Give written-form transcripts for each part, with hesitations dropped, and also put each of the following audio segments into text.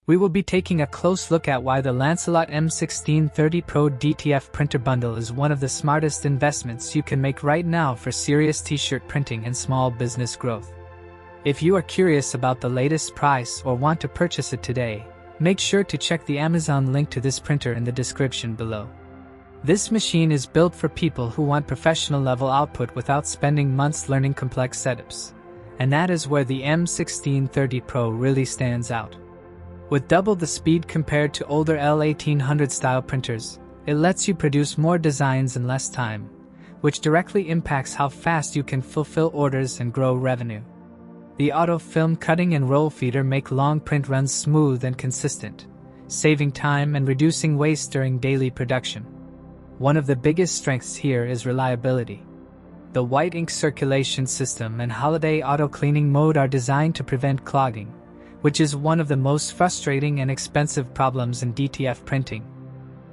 We will be taking a close look at why the Lancelot M1630 Pro DTF printer bundle is one of the smartest investments you can make right now for serious t-shirt printing and small business growth. If you are curious about the latest price or want to purchase it today, make sure to check the Amazon link to this printer in the description below. This machine is built for people who want professional level output without spending months learning complex setups. And that is where the M1630 Pro really stands out. With double the speed compared to older L1800 style printers, it lets you produce more designs in less time, which directly impacts how fast you can fulfill orders and grow revenue. The auto film cutting and roll feeder make long print runs smooth and consistent, saving time and reducing waste during daily production. One of the biggest strengths here is reliability. The white ink circulation system and holiday auto cleaning mode are designed to prevent clogging, which is one of the most frustrating and expensive problems in DTF printing.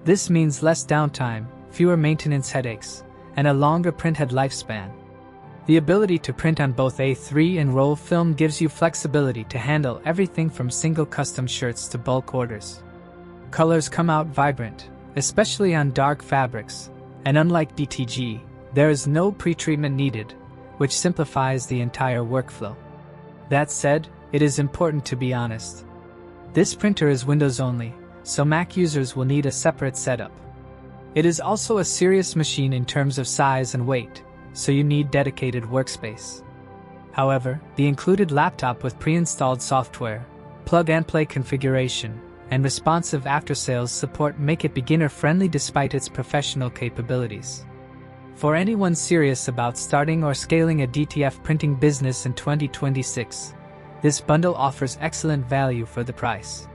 This means less downtime, fewer maintenance headaches, and a longer printhead lifespan. The ability to print on both A3 and roll film gives you flexibility to handle everything from single custom shirts to bulk orders. Colors come out vibrant, especially on dark fabrics, and unlike DTG, there is no pretreatment needed, which simplifies the entire workflow. That said, it is important to be honest. This printer is Windows only, so Mac users will need a separate setup. It is also a serious machine in terms of size and weight, so you need dedicated workspace. However, the included laptop with pre-installed software, plug-and-play configuration, and responsive after-sales support make it beginner-friendly despite its professional capabilities. For anyone serious about starting or scaling a DTF printing business in 2026, this bundle offers excellent value for the price.